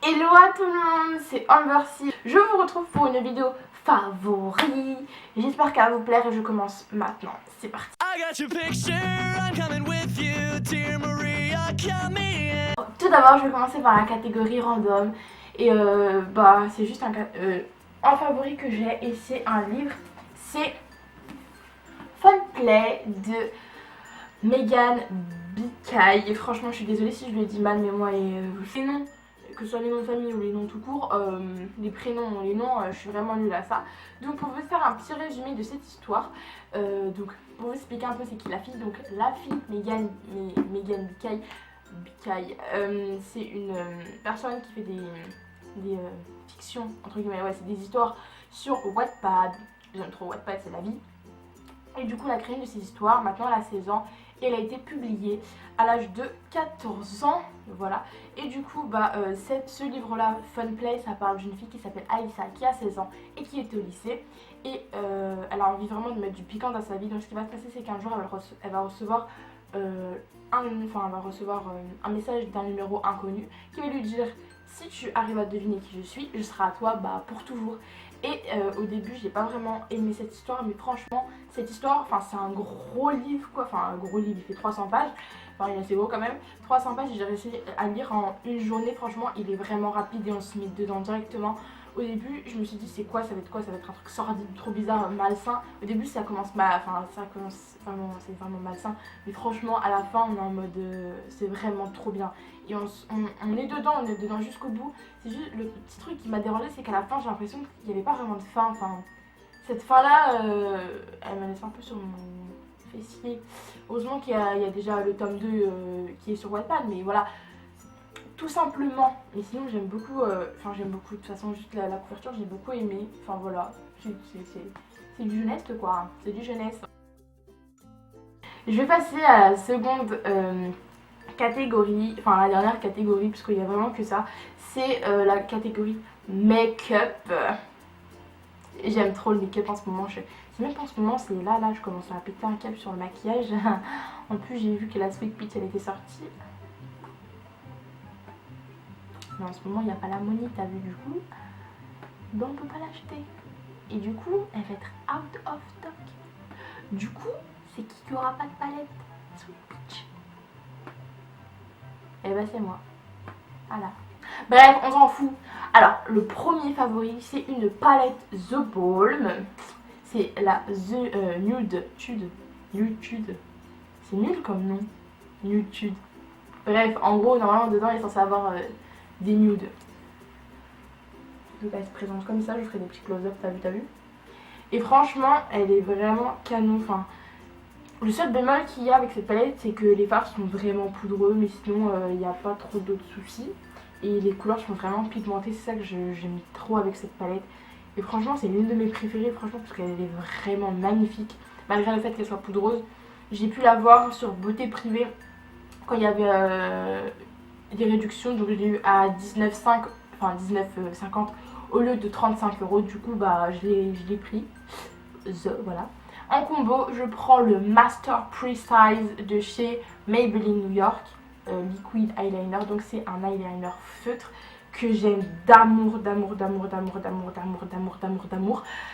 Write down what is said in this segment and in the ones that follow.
Hello à tout le monde, c'est Ambercy. Je vous retrouve pour une vidéo favori. J'espère qu'elle va vous plaire et je commence maintenant. C'est parti. Tout d'abord, je vais commencer par la catégorie random. Et c'est juste un favori que j'ai et c'est un livre. C'est Funplay de Megan Bikay. Et franchement, je suis désolée si je le dis mal, mais moi, c'est non. Que ce soit les noms de famille ou les noms tout court, les prénoms, les noms, je suis vraiment nulle à ça. Donc pour vous faire un petit résumé de cette histoire, donc pour vous expliquer un peu c'est qui la fille, donc la fille Megan Bikay, c'est une personne qui fait des fictions, entre guillemets, ouais, c'est des histoires sur Wattpad. J'aime trop Wattpad, c'est la vie. Et du coup, elle a créé une de ces histoires, maintenant elle a 16 ans, et elle a été publiée à l'âge de 14 ans, voilà. Et du coup, ce livre-là, Funplay, ça parle d'une fille qui s'appelle Aïssa, qui a 16 ans et qui était au lycée. Et elle a envie vraiment de mettre du piquant dans sa vie. Donc ce qui va se passer, c'est qu'un jour, elle va recevoir un message d'un numéro inconnu qui va lui dire: si tu arrives à deviner qui je suis, je serai à toi pour toujours. Et au début, j'ai pas vraiment aimé cette histoire, mais franchement, cette histoire, c'est un gros livre quoi, un gros livre, il fait 300 pages, il est assez gros quand même, 300 pages, j'ai réussi à lire en une journée, franchement, il est vraiment rapide et on se met dedans directement. Au début, je me suis dit, c'est quoi, ça va être quoi, ça va être un truc sordide, trop bizarre, malsain. Au début, c'est vraiment malsain, mais franchement, à la fin, on est en mode, c'est vraiment trop bien. Et on est dedans jusqu'au bout. C'est juste le petit truc qui m'a dérangé, c'est qu'à la fin, j'ai l'impression qu'il n'y avait pas vraiment de fin. Cette fin-là, elle m'a laissé un peu sur mon fessier. Heureusement qu'il y a déjà le tome 2 qui est sur Wattpad, mais voilà. Tout simplement. Mais sinon, j'aime beaucoup, de toute façon, juste la couverture, j'ai beaucoup aimé. Enfin voilà, c'est du jeunesse quoi, c'est du jeunesse. Je vais passer à la seconde catégorie, la dernière catégorie, parce qu'il y a vraiment que ça. C'est la catégorie make-up. J'aime trop le make-up en ce moment. C'est même pas en ce moment, c'est là, je commence à péter un câble sur le maquillage. En plus, j'ai vu que la Sweet Peach, elle était sortie. Mais en ce moment, il n'y a pas la monnaie, t'as vu, du coup. Donc, on peut pas l'acheter. Et du coup, elle va être out of stock. Du coup, c'est qui aura pas de palette Sweet Peach? Eh ben, c'est moi. Voilà. Bref, on s'en fout. Alors, le premier favori, c'est une palette The Balm. C'est la The Nude Tude. C'est nul comme nom. Nude Tude. Bref, en gros, normalement, dedans, il est censé avoir des nudes. Donc, elle se présente comme ça. Je ferai des petits close-up, t'as vu. Et franchement, elle est vraiment canon. Le seul bémol qu'il y a avec cette palette, c'est que les fards sont vraiment poudreux, mais sinon, il n'y a pas trop d'autres soucis. Et les couleurs sont vraiment pigmentées, c'est ça que j'aime trop avec cette palette. Et franchement, c'est l'une de mes préférées, franchement, parce qu'elle est vraiment magnifique. Malgré le fait qu'elle soit poudreuse. J'ai pu la voir sur Beauté Privée quand il y avait des réductions, donc je l'ai eu à 19,50 au lieu de 35 €. Du coup, je l'ai pris. Voilà. En combo, je prends le Master Precise de chez Maybelline New York. Liquid Eyeliner, donc c'est un eyeliner feutre que j'aime d'amour,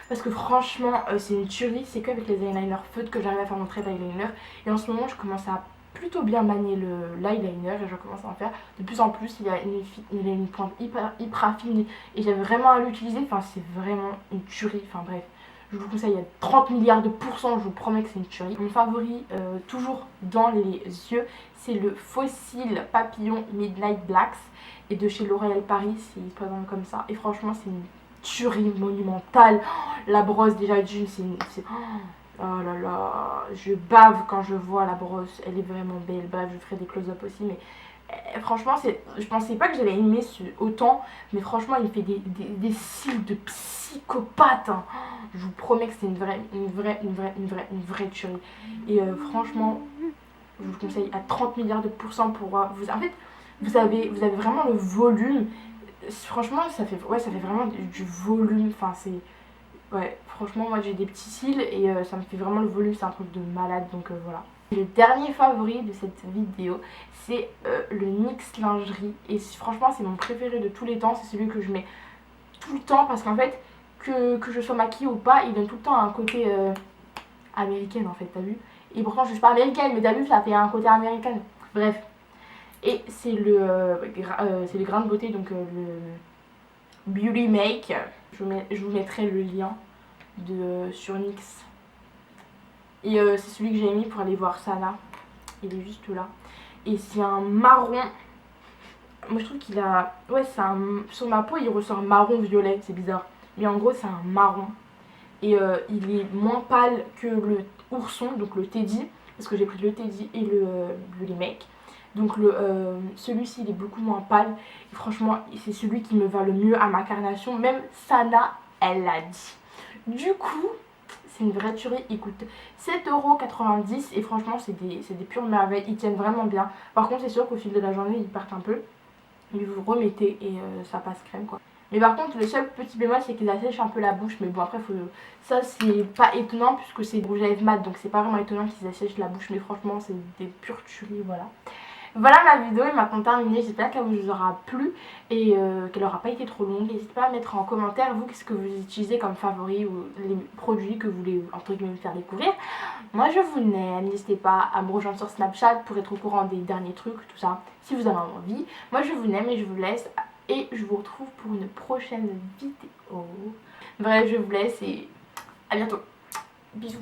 parce que franchement c'est une tuerie. C'est qu'avec les eyeliners feutres que j'arrive à faire mon trait d'eyeliner, et en ce moment je commence à plutôt bien manier l'eyeliner et je commence à en faire de plus en plus. Il a une pointe hyper fine et j'aime vraiment à l'utiliser, c'est vraiment une tuerie, bref. Je vous conseille, il y a 30 milliards de pourcents, je vous promets que c'est une tuerie. Mon favori, toujours dans les yeux, c'est le Fossil Papillon Midnight Blacks. Et de chez L'Oréal Paris, il se présente comme ça. Et franchement, c'est une tuerie monumentale. La brosse déjà d'une, oh là là, je bave quand je vois la brosse. Elle est vraiment belle. Bref, je ferai des close-up aussi, mais... franchement, je pensais pas que j'allais aimer autant, mais franchement, il me fait des cils de psychopathe. Je vous promets que c'est une vraie tuerie. Et franchement, je vous conseille à 30 milliards de pourcents pour en fait, vous avez vraiment le volume. Franchement, ça fait vraiment du volume. Ouais, franchement, moi j'ai des petits cils et ça me fait vraiment le volume. C'est un truc de malade, donc voilà. Le dernier favori de cette vidéo, c'est le NYX lingerie. Et franchement, c'est mon préféré de tous les temps. C'est celui que je mets tout le temps parce qu'en fait, que je sois maquillée ou pas, il donne tout le temps un côté américaine en fait, t'as vu. Et pourtant, je suis pas américaine, mais t'as vu, ça fait un côté américain. Bref. Et c'est le grain de beauté, donc le Beauty Make. Je vous mettrai le lien sur NYX. Et c'est celui que j'ai mis pour aller voir Sana. Il est juste là. Et c'est un marron. Moi je trouve qu'il a... Ouais, c'est un... Sur ma peau il ressort marron violet, c'est bizarre. Mais en gros c'est un marron. Et il est moins pâle que le ourson, donc le Teddy. Parce que j'ai pris le Teddy et le Beauty Make. Donc celui-ci il est beaucoup moins pâle. Et franchement c'est celui qui me va le mieux à ma carnation. Même Sana elle l'a dit. Du coup c'est une vraie tuerie, il coûte 7,90 € et franchement c'est des pures merveilles, ils tiennent vraiment bien. Par contre c'est sûr qu'au fil de la journée ils partent un peu, mais vous remettez et ça passe crème quoi. Mais par contre le seul petit bémol c'est qu'ils assèchent un peu la bouche, mais bon après ça c'est pas étonnant puisque c'est rouge à lèvres mat, donc c'est pas vraiment étonnant qu'ils assèchent la bouche, mais franchement c'est des pures tueries, voilà. Voilà, ma vidéo est maintenant terminée, j'espère qu'elle vous aura plu et qu'elle n'aura pas été trop longue. N'hésitez pas à mettre en commentaire vous qu'est-ce que vous utilisez comme favori ou les produits que vous voulez entre guillemets me faire découvrir. Moi je vous aime, n'hésitez pas à me rejoindre sur Snapchat pour être au courant des derniers trucs, tout ça, si vous avez envie. Moi je vous aime et je vous laisse et je vous retrouve pour une prochaine vidéo. Bref, je vous laisse et à bientôt. Bisous.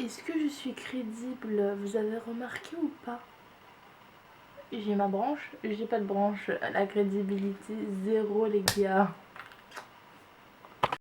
Est-ce que je suis crédible? Vous avez remarqué ou pas? J'ai ma branche, j'ai pas de branche. La crédibilité, zéro les gars.